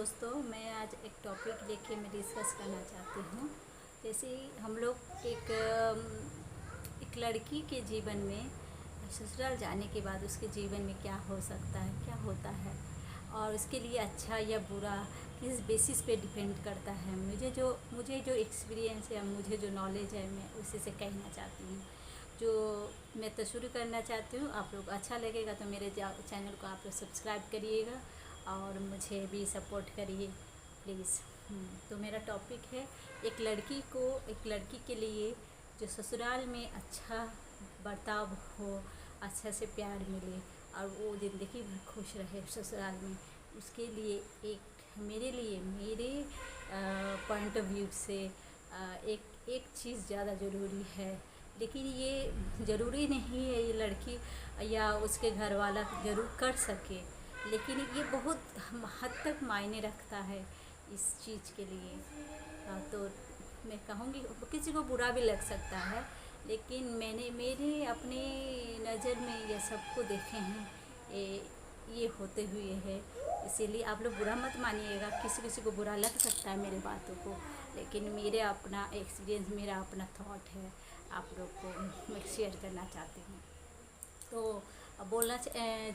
दोस्तों, मैं आज एक टॉपिक लेके मैं डिस्कस करना चाहती हूँ। जैसे हम लोग एक लड़की के जीवन में ससुराल जाने के बाद उसके जीवन में क्या हो सकता है, क्या होता है और उसके लिए अच्छा या बुरा किस बेसिस पे डिपेंड करता है। मुझे जो एक्सपीरियंस है, मुझे जो नॉलेज है, मैं उसी से कहना चाहती हूँ। जो मैं तो शुरू करना चाहती हूँ। आप लोग अच्छा लगेगा तो मेरे चैनल को आप लोग सब्सक्राइब करिएगा और मुझे भी सपोर्ट करिए प्लीज़। तो मेरा टॉपिक है एक लड़की के लिए जो ससुराल में अच्छा बर्ताव हो, अच्छा से प्यार मिले और वो ज़िंदगी भर खुश रहे ससुराल में, उसके लिए मेरे पॉइंट ऑफ व्यू से एक चीज़ ज़्यादा ज़रूरी है। लेकिन ये ज़रूरी नहीं है ये लड़की या उसके घर वाला ज़रूर कर सके, लेकिन ये बहुत हद तक मायने रखता है इस चीज़ के लिए। तो मैं कहूँगी किसी को बुरा भी लग सकता है, लेकिन मेरे अपने नज़र में ये सबको देखे हैं, ये होते हुए है। इसीलिए आप लोग बुरा मत मानिएगा, किसी को बुरा लग सकता है मेरे बातों को, लेकिन मेरे अपना एक्सपीरियंस, मेरा अपना थॉट है, आप लोग को मैं शेयर करना चाहती हूँ। तो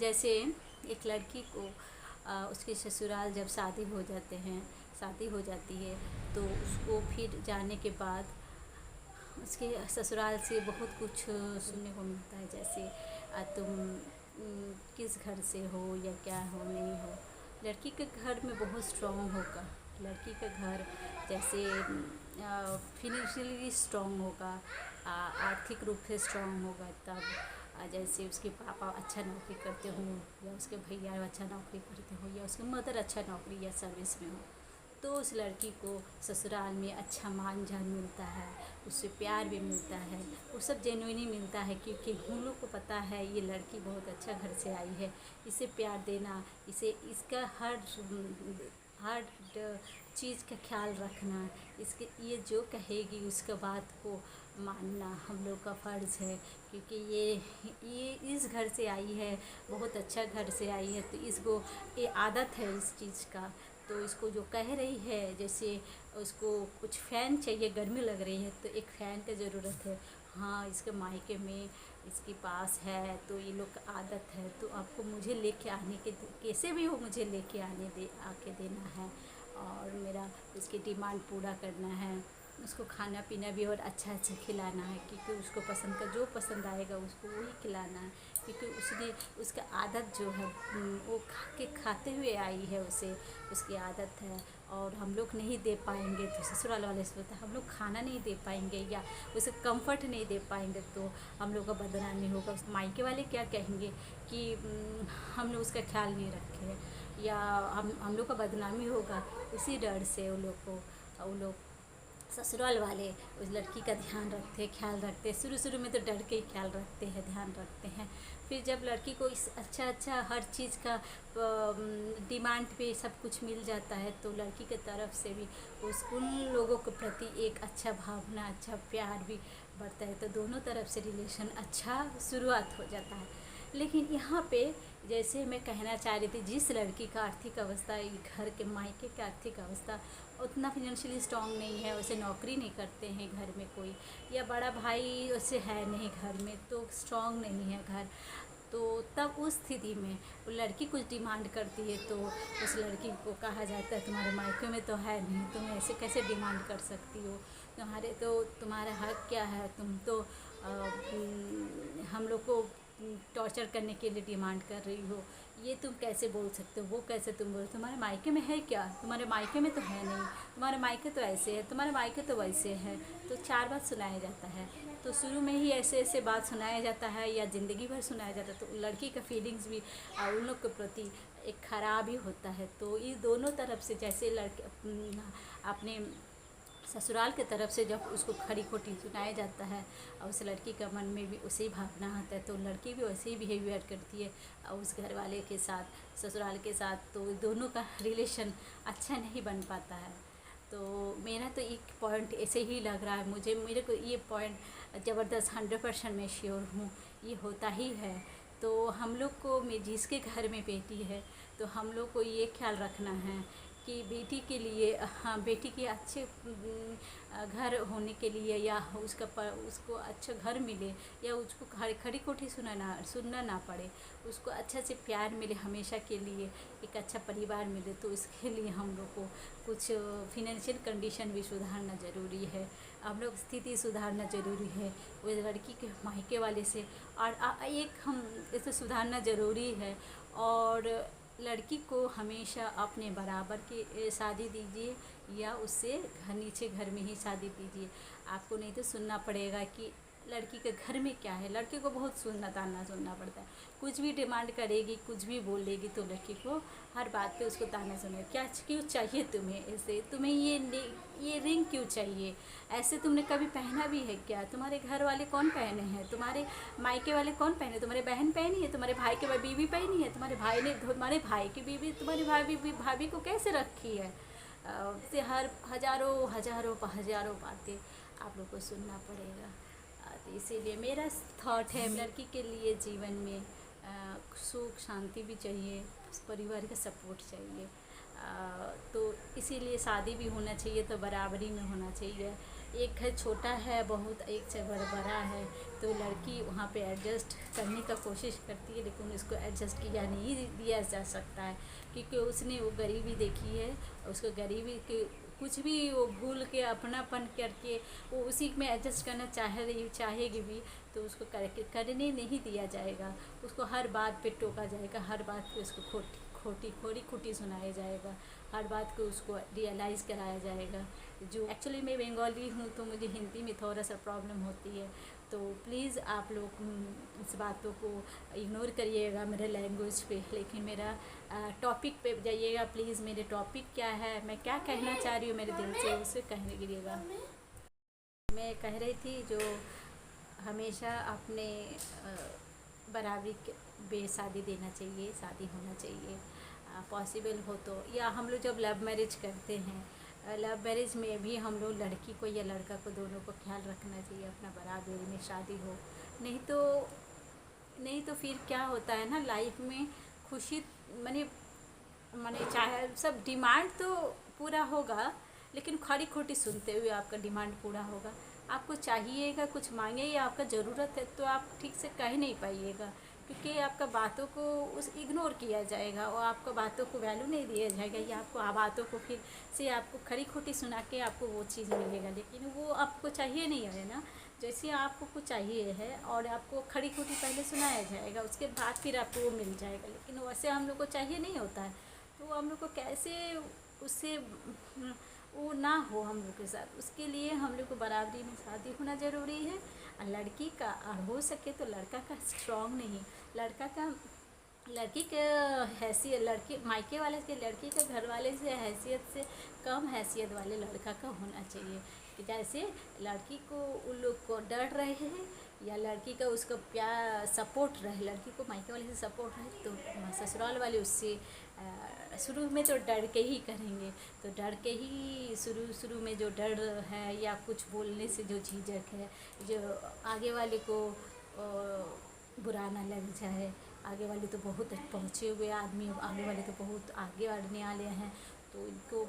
जैसे एक लड़की को उसके ससुराल जब शादी हो जाती है तो उसको फिर जाने के बाद उसके ससुराल से बहुत कुछ सुनने को मिलता है। जैसे तुम किस घर से हो या क्या हो, नहीं हो। लड़की के घर में बहुत स्ट्रॉन्ग होगा, लड़की का घर जैसे फिनेंशियली स्ट्रॉन्ग होगा, आर्थिक रूप से स्ट्रॉन्ग होगा। तब जैसे उसके पापा अच्छा नौकरी करते हों या उसके भैया अच्छा नौकरी करते हो या उसके मदर अच्छा नौकरी या सर्विस में हो, तो उस लड़की को ससुराल में अच्छा मान जान मिलता है, उससे प्यार भी मिलता है, वो सब जेन्युइनली मिलता है। क्योंकि हम लोग को पता है ये लड़की बहुत अच्छा घर से आई है, इसे प्यार देना, इसका हर चीज़ का ख्याल रखना, इसके ये जो कहेगी उसका बात को मानना हम लोग का फ़र्ज़ है। क्योंकि ये इस घर से आई है, बहुत अच्छा घर से आई है, तो इसको ये आदत है इस चीज़ का। तो इसको जो कह रही है, जैसे उसको कुछ फ़ैन चाहिए, गर्मी लग रही है तो एक फ़ैन की ज़रूरत है। हाँ, इसके मायके में इसके पास है तो ये लोग का आदत है, तो आपको मुझे लेके आने के कैसे भी हो मुझे लेके आके देना है और मेरा उसकी डिमांड पूरा करना है। उसको खाना पीना भी और अच्छा अच्छा खिलाना है, क्योंकि उसको जो पसंद आएगा उसको वही खिलाना है। क्योंकि उसका आदत जो है वो खाते हुए आई है, उसकी आदत है। और हम लोग नहीं दे पाएंगे तो ससुराल वाले सोचते हैं हम लोग खाना नहीं दे पाएंगे या उसे कंफर्ट नहीं दे पाएंगे तो हम लोग का बदनामी होगा। उस मायके वाले क्या कहेंगे कि हम लोग उसका ख्याल नहीं रखे, या हम लोग का बदनामी होगा। उसी डर से वो लोग ससुराल वाले उस लड़की का ख्याल रखते हैं। शुरू में तो डर के ही ख्याल रखते हैं, ध्यान रखते हैं। फिर जब लड़की को इस अच्छा हर चीज़ का डिमांड पे सब कुछ मिल जाता है, तो लड़की की तरफ से भी उन लोगों के प्रति एक अच्छा भावना, अच्छा प्यार भी बढ़ता है। तो दोनों तरफ से रिलेशन अच्छा शुरुआत हो जाता है। लेकिन यहाँ पे जैसे मैं कहना चाह रही थी, जिस लड़की का आर्थिक अवस्था, घर के मायके की आर्थिक अवस्था उतना फिनेंशियली स्ट्रॉन्ग नहीं है, उसे नौकरी नहीं करते हैं घर में कोई, या बड़ा भाई उसे है नहीं घर में, तो स्ट्रॉन्ग नहीं है घर, तो तब उस स्थिति में वो लड़की कुछ डिमांड करती है तो उस लड़की को कहा जाता है तुम्हारे मायके में तो है नहीं, तुम ऐसे कैसे डिमांड कर सकती हो, तुम्हारा हक क्या है, तुम तो हम लोग को टॉर्चर करने के लिए डिमांड कर रही हो, ये तुम कैसे बोल सकते हो, वो कैसे तुम बोल, तुम्हारे मायके में है क्या, तुम्हारे मायके में तो है नहीं, तुम्हारे मायके तो ऐसे है, तुम्हारे मायके तो वैसे है। तो 4 बात सुनाया जाता है। तो शुरू में ही ऐसे बात सुनाया जाता है या ज़िंदगी भर सुनाया जाता है, तो लड़की का फीलिंग्स भी उन लोग के प्रति एक ख़राब ही होता है। तो ये दोनों तरफ से, जैसे लड़के अपने ससुराल के तरफ से जब उसको खरी खोटी सुनाया जाता है और उस लड़की का मन में भी उसी भावना आता है, तो लड़की भी वैसे ही बिहेवियर करती है उस घर वाले के साथ, ससुराल के साथ। तो दोनों का रिलेशन अच्छा नहीं बन पाता है। तो मेरा तो एक पॉइंट ऐसे ही लग रहा है, मेरे को ये पॉइंट ज़बरदस्त 100% मैं श्योर हूँ ये होता ही है। तो हम लोग को जिसके घर में बेटी है तो हम लोग को ये ख्याल रखना है कि बेटी के लिए, हाँ, बेटी के अच्छे घर होने के लिए, या उसको अच्छा घर मिले, या उसको खड़ी खोटी सुनना ना पड़े, उसको अच्छा से प्यार मिले हमेशा के लिए, एक अच्छा परिवार मिले, तो इसके लिए हम लोग को कुछ फिनेंशियल कंडीशन भी सुधारना ज़रूरी है, हम लोग स्थिति सुधारना ज़रूरी है वो लड़की के मायके वाले से। और एक हम इसे सुधारना ज़रूरी है। और लड़की को हमेशा अपने बराबर की शादी दीजिए, या उससे नीचे घर में ही शादी दीजिए। आपको नहीं तो सुनना पड़ेगा कि लड़की के घर में क्या है। लड़के को बहुत ताना सुनना पड़ता है, कुछ भी डिमांड करेगी, कुछ भी बोलेगी तो लड़की को हर बात पे उसको ताना सुने, क्या क्यों चाहिए तुम्हें, ऐसे तुम्हें ये रिंग क्यों चाहिए, ऐसे तुमने कभी पहना भी है क्या, तुम्हारे घर वाले कौन पहने हैं, तुम्हारे मायके वाले कौन पहने, तुम्हारे बहन पहनी है, तुम्हारे भाई के बीवी पहनी है, तुम्हारे भाई की बीवी तुम्हारी भाभी को कैसे रखी है। से हर हजारों बातें आप लोग को सुनना पड़ेगा। तो इसीलिए मेरा थॉट है, लड़की के लिए जीवन में सुख शांति भी चाहिए, परिवार का सपोर्ट चाहिए। तो इसीलिए शादी भी होना चाहिए तो बराबरी में होना चाहिए। एक घर छोटा है बहुत, एक से बड़ा है, तो लड़की वहाँ पे एडजस्ट करने का कोशिश करती है, लेकिन उसको एडजस्ट नहीं दिया जा सकता है, क्योंकि उसने वो गरीबी देखी है। उसको गरीबी के कुछ भी वो भूल के अपनापन करके वो उसी में एडजस्ट करना चाहेगी भी, तो उसको करने नहीं दिया जाएगा। उसको हर बात पे टोका जाएगा, हर बात पे उसको खोटी सुनाया जाएगा, हर बात को उसको रियलाइज़ कराया जाएगा। जो एक्चुअली मैं बंगाली हूँ तो मुझे हिंदी में थोड़ा सा प्रॉब्लम होती है, तो प्लीज़ आप लोग इस बातों को इग्नोर करिएगा मेरे लैंग्वेज पे, लेकिन मेरा टॉपिक पे जाइएगा प्लीज़। मेरे टॉपिक क्या है, मैं क्या कहना चाह रही हूँ मेरे दिल से, उसे कहने गिरिएगा। मैं कह रही थी जो हमेशा अपने बराबरी पे शादी देना चाहिए, शादी होना चाहिए पॉसिबल हो तो। या हम लोग जब लव मैरिज करते हैं, लव मैरिज में भी हम लोग लड़की को या लड़का को दोनों को ख्याल रखना चाहिए, अपना बराबरी में शादी हो। नहीं तो फिर क्या होता है ना, लाइफ में खुशी माने चाहे सब डिमांड तो पूरा होगा, लेकिन खरी खोटी सुनते हुए आपका डिमांड पूरा होगा। आपको चाहिएगा, कुछ मांगे या आपका ज़रूरत है तो आप ठीक से कह नहीं पाइएगा, क्योंकि आपका बातों को इग्नोर किया जाएगा और आपका बातों को वैल्यू नहीं दिया जाएगा, या आपको बातों को फिर से आपको खरी खोटी सुना के आपको वो चीज़ मिलेगा, लेकिन वो आपको चाहिए नहीं है ना। जैसे आपको कुछ चाहिए है और आपको खड़ी खोटी पहले सुनाया जाएगा, उसके बाद फिर आपको वो मिल जाएगा, लेकिन वैसे हम लोग को चाहिए नहीं होता है। तो हम लोग को कैसे उससे वो ना हो हम लोग के साथ, उसके लिए हम लोग को बराबरी में शादी होना ज़रूरी है। और लड़की का, और हो सके तो लड़का का स्ट्रॉन्ग नहीं, लड़का का लड़की के हैसियत, लड़के मायके वाले के लड़की के घर वाले से हैसियत से कम हैसियत वाले लड़का का होना चाहिए, कि जैसे लड़की को उन लोग को डर रहे हैं, या लड़की का उसका प्यार सपोर्ट रहे, लड़की को मायके वाले से सपोर्ट रहे, तो ससुराल वाले उससे शुरू में तो डर के ही करेंगे। तो डर के ही शुरू में जो डर है, या कुछ बोलने से जो झिझक है, जो आगे वाले को बुरा ना लग जाए, आगे वाले तो बहुत पहुँचे हुए आदमी, आगे वाले तो बहुत आगे बढ़ने वाले हैं, तो इनको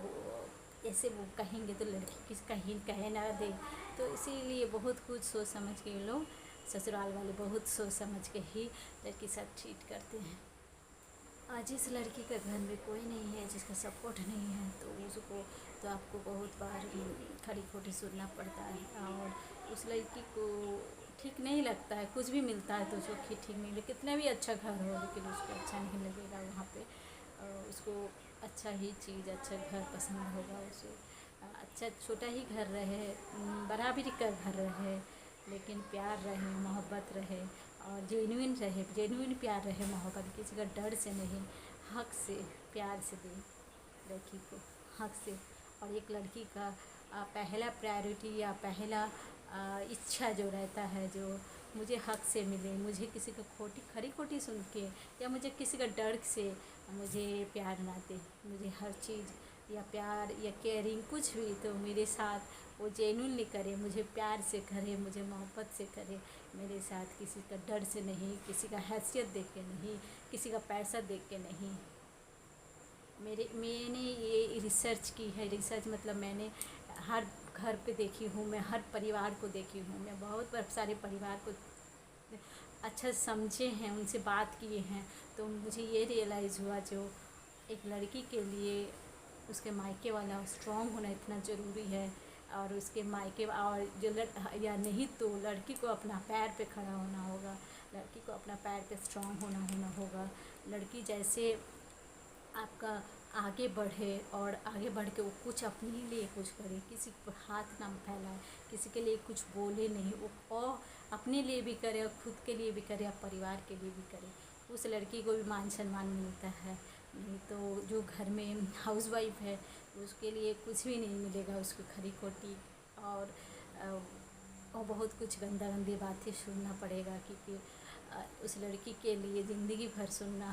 ऐसे वो कहेंगे तो लड़की किस कहीं कहे ना दे। तो इसीलिए बहुत कुछ सोच समझ के ये लोग, ससुराल वाले बहुत सोच समझ के ही लड़की साथ ट्रीट करते हैं। आज इस लड़की के घर में कोई नहीं है, जिसका सपोर्ट नहीं है, तो उसको तो आपको बहुत बार खड़ी खोटी सुनना पड़ता है, और उस लड़की को ठीक नहीं लगता है, कुछ भी मिलता है तो उसको ठीक नहीं लगे, कितना भी अच्छा घर हो लेकिन उसको अच्छा नहीं लगेगा वहाँ पे। उसको अच्छा ही चीज़, अच्छा घर पसंद होगा उसे, अच्छा छोटा ही घर रहे, बराबरी का घर रहे, लेकिन प्यार रहे, मोहब्बत रहे, और जेन्युइन रहे, जेन्युइन प्यार रहे, मोहब्बत, किसी का डर से नहीं, हक से प्यार से दे लड़की को, हक से। और एक लड़की का पहला प्रायोरिटी या पहला इच्छा जो रहता है, जो मुझे हक से मिले, मुझे किसी का खरी खोटी सुन के, या मुझे किसी का डर से मुझे प्यार ना दे, मुझे हर चीज़ या प्यार या केयरिंग कुछ भी तो मेरे साथ वो जेन्युइनली करे, मुझे प्यार से करे, मुझे मोहब्बत से करे मेरे साथ, किसी का डर से नहीं, किसी का हैसियत देख के नहीं, किसी का पैसा देख के नहीं। मैंने ये रिसर्च की है। रिसर्च मतलब मैंने हर घर पे देखी हूँ, मैं हर परिवार को देखी हूँ, मैं बहुत सारे परिवार को अच्छा समझे हैं, उनसे बात किए हैं। तो मुझे ये रियलाइज़ हुआ, जो एक लड़की के लिए उसके मायके वाला स्ट्रॉन्ग होना इतना ज़रूरी है, और उसके मायके और जो या नहीं तो लड़की को अपना पैर पे खड़ा होना होगा, लड़की को अपना पैर पे स्ट्रॉन्ग होना होगा। लड़की जैसे आपका आगे बढ़े और आगे बढ़ के वो कुछ अपने लिए कुछ करे, किसी पर हाथ ना फैलाए, किसी के लिए कुछ बोले नहीं, वो और अपने लिए भी करे और ख़ुद के लिए भी करे और परिवार के लिए भी करे, उस लड़की को भी मान सम्मान मिलता है। नहीं तो जो घर में हाउसवाइफ है उसके लिए कुछ भी नहीं मिलेगा, उसको खरी खोटी और बहुत कुछ गंदी बातें सुनना पड़ेगा, क्योंकि उस लड़की के लिए ज़िंदगी भर सुनना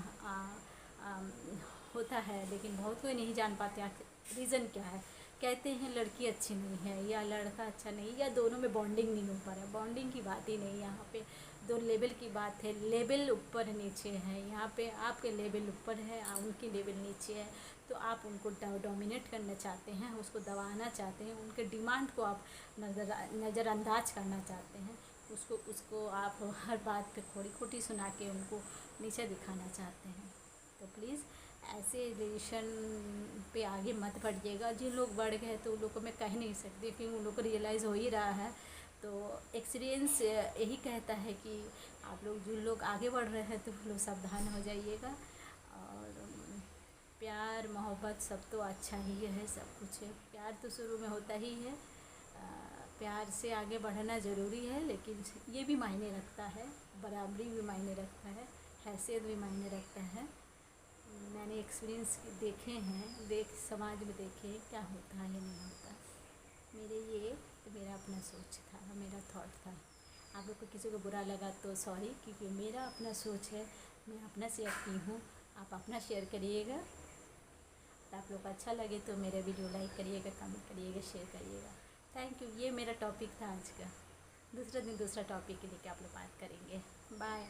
होता है। लेकिन बहुत कोई नहीं जान पाते रीज़न क्या है। कहते हैं लड़की अच्छी नहीं है या लड़का अच्छा नहीं, या दोनों में बॉन्डिंग नहीं हो पा रहा है। बॉन्डिंग की बात ही नहीं, यहाँ पे दो लेवल की बात है, लेवल ऊपर नीचे है। यहाँ पे आपके लेवल ऊपर है, उनकी लेवल नीचे है, तो आप उनको डोमिनेट करना चाहते हैं, उसको दबाना चाहते हैं, उनके डिमांड को आप नज़रअंदाज करना चाहते हैं, उसको आप हर बात पे खोटी सुना के उनको नीचे दिखाना चाहते हैं। तो प्लीज़ ऐसे रिलेशन पे आगे मत बढ़िएगा। जिन लोग बढ़ गए तो उन लोग को मैं कह नहीं सकती, क्योंकि उन लोग को रियलाइज़ हो ही रहा है। तो एक्सपीरियंस यही कहता है कि आप लोग जिन लोग आगे बढ़ रहे हैं तो वो लोग सावधान हो जाइएगा। और प्यार मोहब्बत सब तो अच्छा ही है, सब कुछ है। प्यार तो शुरू में होता ही है, प्यार से आगे बढ़ना ज़रूरी है, लेकिन ये भी मायने रखता है, बराबरी भी मायने रखता है, हैसियत भी मायने रखता है। मैंने एक्सपीरियंस देखे हैं, समाज में देखे क्या होता है या नहीं होता। मेरा अपना सोच था, मेरा थॉट था। आप लोग को किसी को बुरा लगा तो सॉरी, क्योंकि मेरा अपना सोच है, मैं अपना शेयर की हूँ। आप अपना शेयर करिएगा। तो आप लोग को अच्छा लगे तो मेरा वीडियो लाइक करिएगा, कमेंट करिएगा, शेयर करिएगा। Thank you. ये मेरा टॉपिक था आज का। दूसरा दिन दूसरा टॉपिक लेके आप लोग बात करेंगे। बाय।